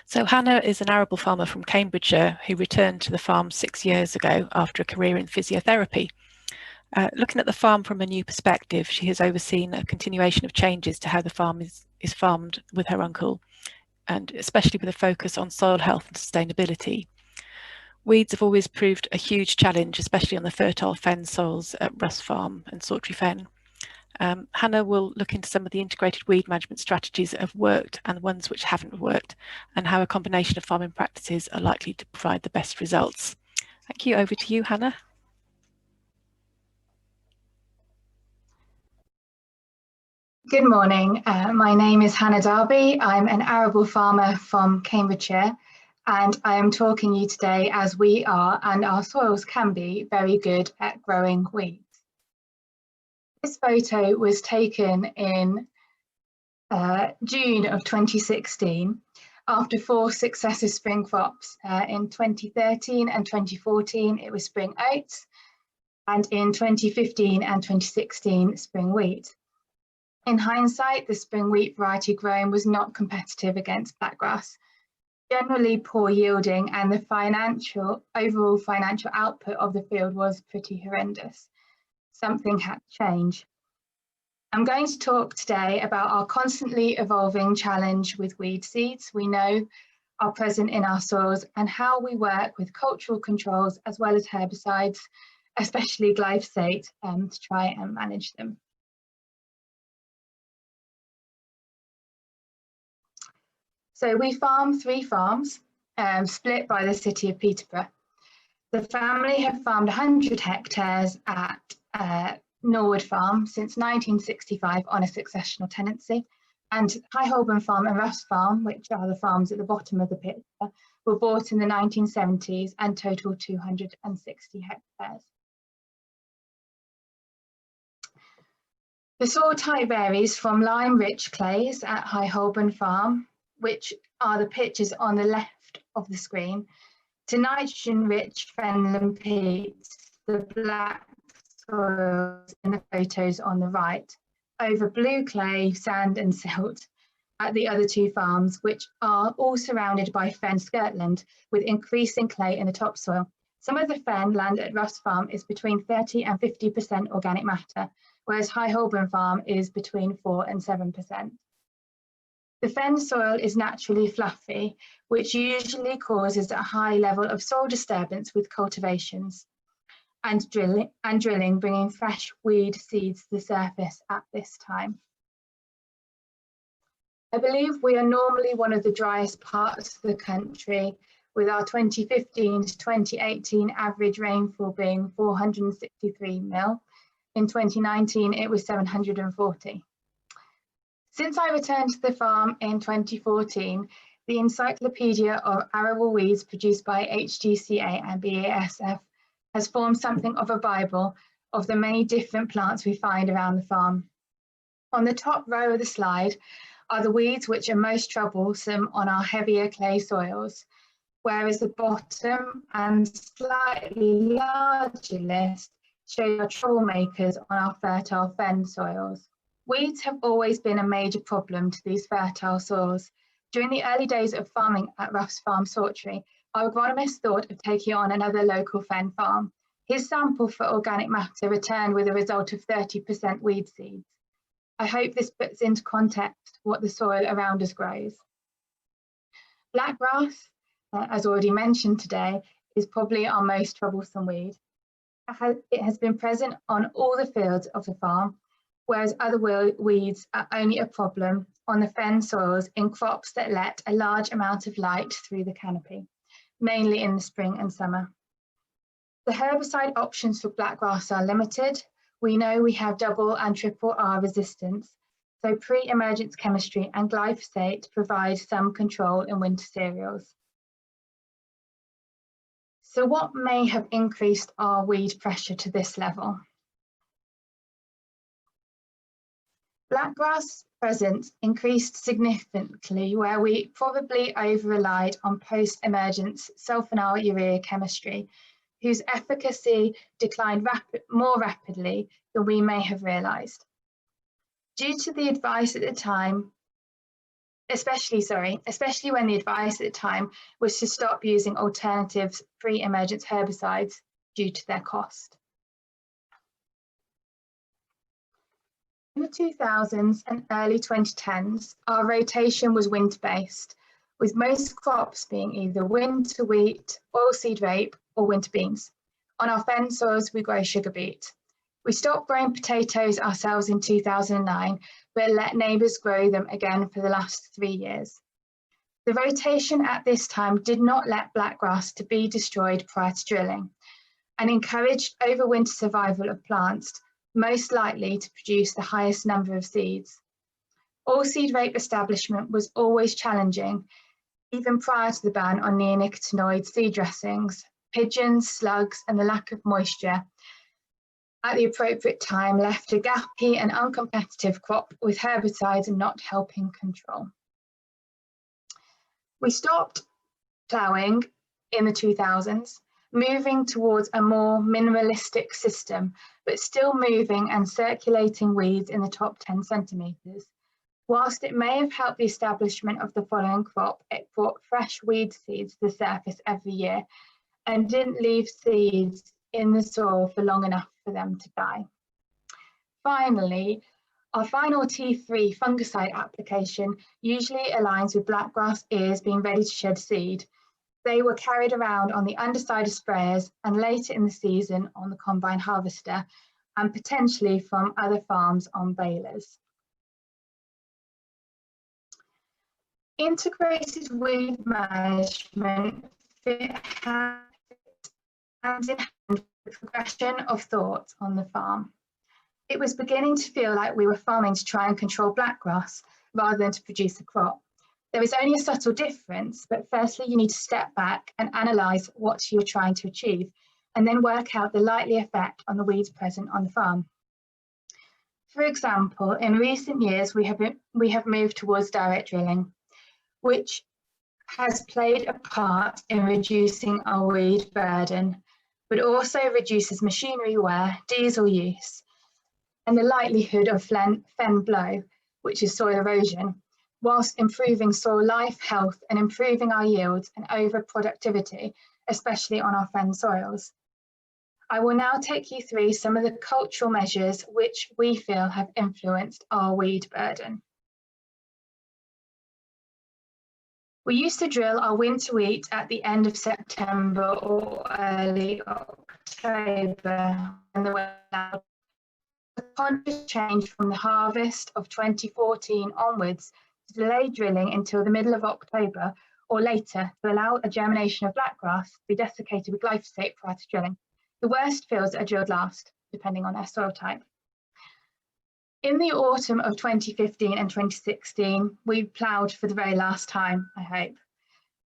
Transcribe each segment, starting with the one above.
So Hannah is an arable farmer from Cambridgeshire who returned to the farm 6 years ago after a career in physiotherapy. Looking at the farm from a new perspective, she has overseen a continuation of changes to how the farm is farmed with her uncle, and especially with a focus on soil health and sustainability. Weeds have always proved a huge challenge, especially on the fertile fen soils at Russ Farm and Sawtry Fen. Hannah will look into some of the integrated weed management strategies that have worked and the ones which haven't worked, and how a combination of farming practices are likely to provide the best results. Thank you. Over to you, Hannah. Good morning. My name is Hannah Darby. I'm an arable farmer from Cambridgeshire, and I am talking to you today as we are, and our soils can be, very good at growing weeds. This photo was taken in June of 2016 after 4 successive spring crops. In 2013 and 2014 it was spring oats, and in 2015 and 2016 spring wheat. In hindsight, the spring wheat variety grown was not competitive against blackgrass, generally poor yielding, and the overall financial output of the field was pretty horrendous. Something had to change. I'm going to talk today about our constantly evolving challenge with weed seeds we know are present in our soils, and how we work with cultural controls as well as herbicides, especially glyphosate, to try and manage them. So we farm 3 farms, split by the city of Peterborough. The family have farmed 100 hectares at Norwood Farm since 1965 on a successional tenancy, and High Holborn Farm and Russ Farm, which are the farms at the bottom of the picture, were bought in the 1970s and total 260 hectares. The soil type varies from lime-rich clays at High Holborn Farm, which are the pictures on the left of the screen, to nitrogen-rich fenland peats, the black soils in the photos on the right, over blue clay, sand and silt at the other 2 farms, which are all surrounded by fen skirtland with increasing clay in the topsoil. Some of the fen land at Russ Farm is between 30 and 50% organic matter, whereas High Holborn Farm is between 4 and 7%. The fen soil is naturally fluffy, which usually causes a high level of soil disturbance with cultivations and drilling, bringing fresh weed seeds to the surface at this time. I believe we are normally one of the driest parts of the country, with our 2015 to 2018 average rainfall being 463 mil. In 2019, it was 740. Since I returned to the farm in 2014, the Encyclopedia of Arable Weeds produced by HGCA and BASF has formed something of a Bible of the many different plants we find around the farm. On the top row of the slide are the weeds which are most troublesome on our heavier clay soils, whereas the bottom and slightly larger list show our troublemakers on our fertile fen soils. Weeds have always been a major problem to these fertile soils. During the early days of farming at Ruff's Farm Sawtry, our agronomist thought of taking on another local fen farm. His sample for organic matter returned with a result of 30% weed seeds. I hope this puts into context what the soil around us grows. Blackgrass, as already mentioned today, is probably our most troublesome weed. It has been present on all the fields of the farm, whereas other weeds are only a problem on the fen soils in crops that let a large amount of light through the canopy, mainly in the spring and summer. The herbicide options for blackgrass are limited. We know we have double and triple R resistance, so pre-emergence chemistry and glyphosate provide some control in winter cereals. So what may have increased our weed pressure to this level? Blackgrass presence increased significantly where we probably over-relied on post-emergence sulfonylurea chemistry, whose efficacy declined more rapidly than we may have realised. Due to the advice at the time especially when the advice at the time was to stop using alternatives pre-emergence herbicides due to their cost. In the 2000s and early 2010s, our rotation was winter-based, with most crops being either winter wheat, oilseed rape, or winter beans. On our fen soils, we grow sugar beet. We stopped growing potatoes ourselves in 2009, but let neighbours grow them again for the last 3 years. The rotation at this time did not let blackgrass to be destroyed prior to drilling, and encouraged overwinter survival of plants most likely to produce the highest number of seeds. Oilseed rape establishment was always challenging, even prior to the ban on neonicotinoid seed dressings. Pigeons, slugs, and the lack of moisture at the appropriate time left a gappy and uncompetitive crop with herbicides not helping control. We stopped ploughing in the 2000s, moving towards a more mineralistic system, but still moving and circulating weeds in the top 10 centimetres. Whilst it may have helped the establishment of the following crop, it brought fresh weed seeds to the surface every year and didn't leave seeds in the soil for long enough for them to die. Finally, our final T3 fungicide application usually aligns with blackgrass ears being ready to shed seed. They were carried around on the underside of sprayers and later in the season on the combine harvester and potentially from other farms on balers. Integrated weed management fit hand in hand with the progression of thought on the farm. It was beginning to feel like we were farming to try and control blackgrass rather than to produce a crop. There is only a subtle difference, but firstly you need to step back and analyse what you're trying to achieve, and then work out the likely effect on the weeds present on the farm. For example, in recent years we have moved towards direct drilling, which has played a part in reducing our weed burden, but also reduces machinery wear, diesel use, and the likelihood of fen blow, which is soil erosion, whilst improving soil life, health, and improving our yields and over productivity, especially on our fen soils. I will now take you through some of the cultural measures which we feel have influenced our weed burden. We used to drill our winter wheat at the end of September or early October, and the weather allowed. The conscious change from the harvest of 2014 onwards to delay drilling until the middle of October or later to allow a germination of blackgrass to be desiccated with glyphosate prior to drilling. The worst fields are drilled last, depending on their soil type. In the autumn of 2015 and 2016, we ploughed for the very last time, I hope,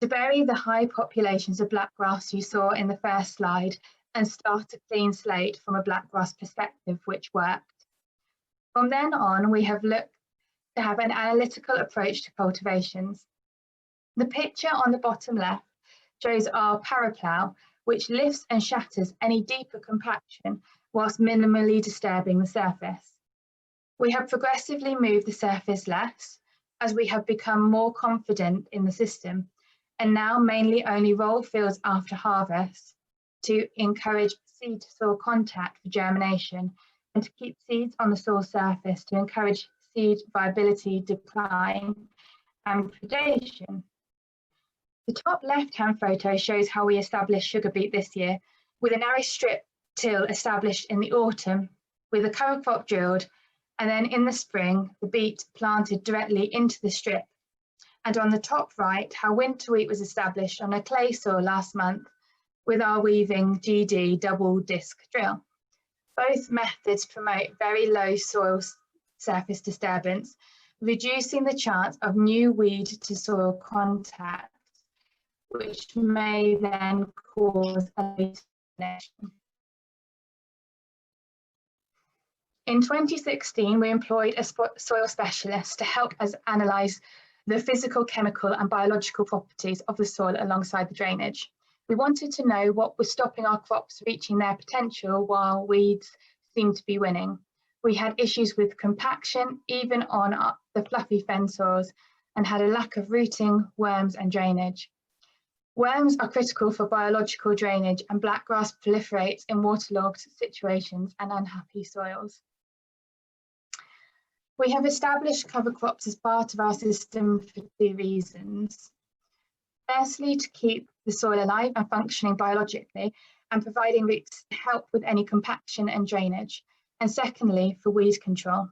to bury the high populations of blackgrass you saw in the first slide and start a clean slate from a blackgrass perspective, which worked. From then on, we have looked to have an analytical approach to cultivations. The picture on the bottom left shows our paraplough, which lifts and shatters any deeper compaction whilst minimally disturbing the surface. We have progressively moved the surface less as we have become more confident in the system, and now mainly only roll fields after harvest to encourage seed to soil contact for germination and to keep seeds on the soil surface to encourage seed viability decline and predation. The top left-hand photo shows how we established sugar beet this year, with a narrow strip till established in the autumn, with a cover crop drilled, and then in the spring, the beet planted directly into the strip. And on the top right, how winter wheat was established on a clay soil last month with our weaving GD double disc drill. Both methods promote very low soil surface disturbance, reducing the chance of new weed to soil contact, which may then cause a later connection. In 2016, we employed a soil specialist to help us analyse the physical, chemical and biological properties of the soil alongside the drainage. We wanted to know what was stopping our crops reaching their potential while weeds seemed to be winning. We had issues with compaction, even on the fluffy fen soils, and had a lack of rooting, worms and drainage. Worms are critical for biological drainage, and blackgrass proliferates in waterlogged situations and unhappy soils. We have established cover crops as part of our system for 2 reasons. Firstly, to keep the soil alive and functioning biologically and providing roots to help with any compaction and drainage. And secondly, for weed control.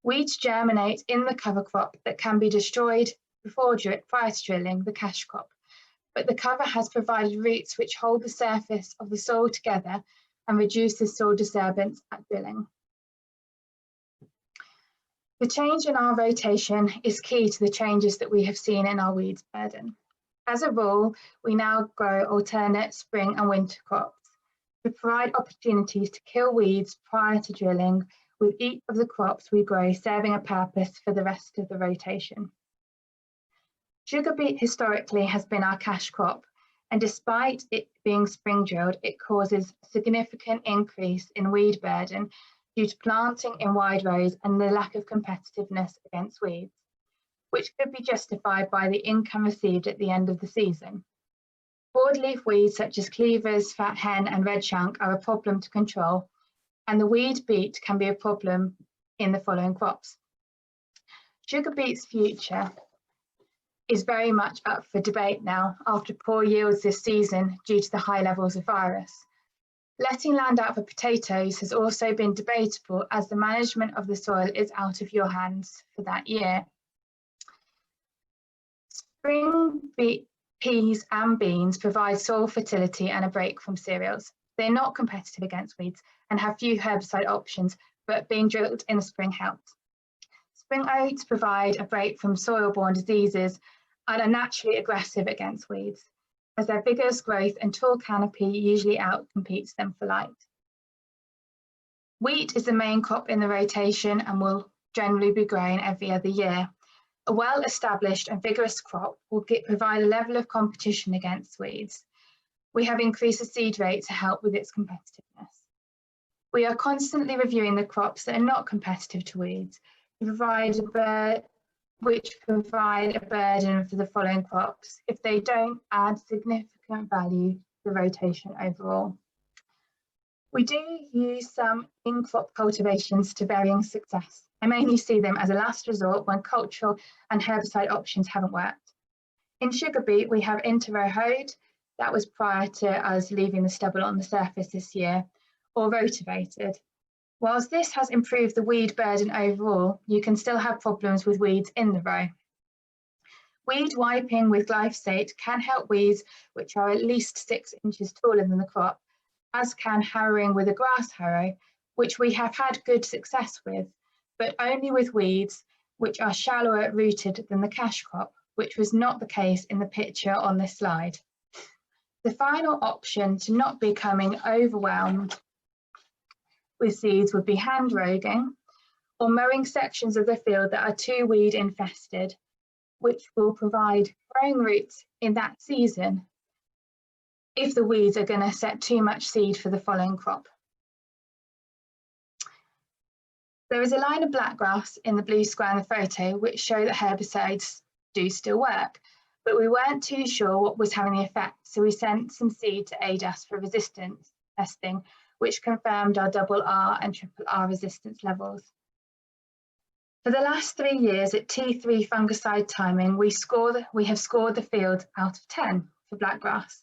Weeds germinate in the cover crop that can be destroyed prior to drilling the cash crop, but the cover has provided roots which hold the surface of the soil together and reduce the soil disturbance at drilling. The change in our rotation is key to the changes that we have seen in our weeds burden. As a rule, we now grow alternate spring and winter crops to provide opportunities to kill weeds prior to drilling, with each of the crops we grow serving a purpose for the rest of the rotation. Sugar beet historically has been our cash crop, and despite it being spring drilled, it causes a significant increase in weed burden due to planting in wide rows and the lack of competitiveness against weeds, which could be justified by the income received at the end of the season. Broadleaf weeds such as cleavers, fat hen and red shank are a problem to control, and the weed beet can be a problem in the following crops. Sugar beet's future is very much up for debate now after poor yields this season due to the high levels of virus. Letting land out for potatoes has also been debatable as the management of the soil is out of your hands for that year. Spring peas and beans provide soil fertility and a break from cereals. They're not competitive against weeds and have few herbicide options, but being drilled in the spring helps. Spring oats provide a break from soil-borne diseases and are naturally aggressive against weeds, as their vigorous growth and tall canopy usually outcompetes them for light. Wheat is the main crop in the rotation and will generally be grown every other year. A well-established and vigorous crop will provide a level of competition against weeds. We have increased the seed rate to help with its competitiveness. We are constantly reviewing the crops that are not competitive to weeds, which provide a burden for the following crops if they don't add significant value to the rotation overall. We do use some in-crop cultivations to varying success. I mainly see them as a last resort when cultural and herbicide options haven't worked. In sugar beet, we have inter-row hoed, that was prior to us leaving the stubble on the surface this year, or rotivated. Whilst this has improved the weed burden overall, you can still have problems with weeds in the row. Weed wiping with glyphosate can help weeds which are at least 6 inches taller than the crop, as can harrowing with a grass harrow, which we have had good success with, but only with weeds which are shallower rooted than the cash crop, which was not the case in the picture on this slide. The final option to not becoming overwhelmed with seeds would be hand roguing or mowing sections of the field that are too weed infested, which will provide growing roots in that season if the weeds are going to set too much seed for the following crop. There is a line of blackgrass in the blue square in the photo which show that herbicides do still work, but we weren't too sure what was having the effect, so we sent some seed to aid us for resistance testing, which confirmed our RR and RRR resistance levels. For the last 3 years at T3 fungicide timing, we have scored the field out of 10 for blackgrass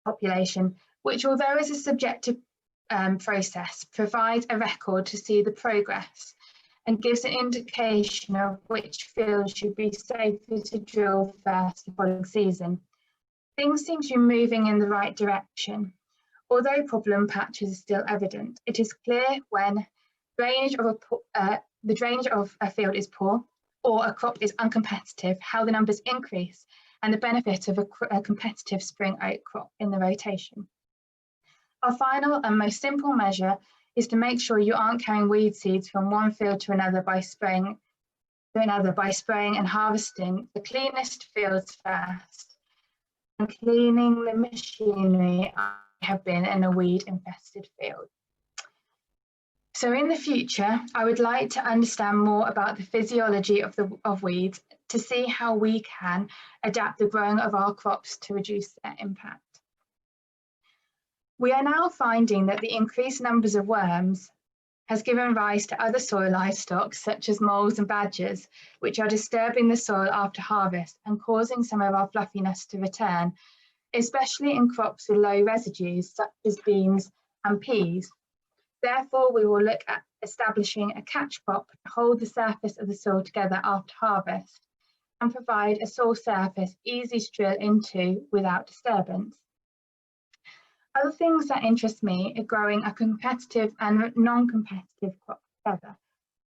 population, which, although is a subjective process, provides a record to see the progress and gives an indication of which fields should be safer to drill first the following season. Things seem to be moving in the right direction. Although problem patches are still evident, it is clear when the drainage of a field is poor or a crop is uncompetitive, how the numbers increase and the benefit of a competitive spring oat crop in the rotation. Our final and most simple measure is to make sure you aren't carrying weed seeds from one field to another by spraying and harvesting the cleanest fields first and cleaning the machinery have been in a weed infested field. So in the future, I would like to understand more about the physiology of weeds to see how we can adapt the growing of our crops to reduce their impact. We are now finding that the increased numbers of worms has given rise to other soil livestock, such as moles and badgers, which are disturbing the soil after harvest and causing some of our fluffiness to return, especially in crops with low residues, such as beans and peas. Therefore, we will look at establishing a catch crop to hold the surface of the soil together after harvest and provide a soil surface easy to drill into without disturbance. Other things that interest me are growing a competitive and non-competitive crop together,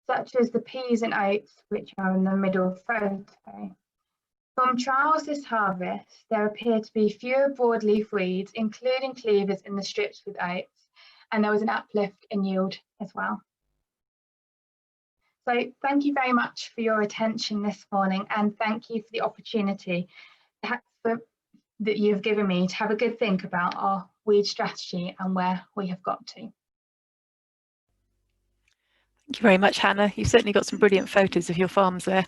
such as the peas and oats, which are in the middle photo. From trials this harvest, there appear to be fewer broadleaf weeds, including cleavers in the strips with oats, and there was an uplift in yield as well. So thank you very much for your attention this morning, and thank you for the opportunity that you've given me to have a good think about our weed strategy and where we have got to. Thank you very much, Hannah. You've certainly got some brilliant photos of your farms there.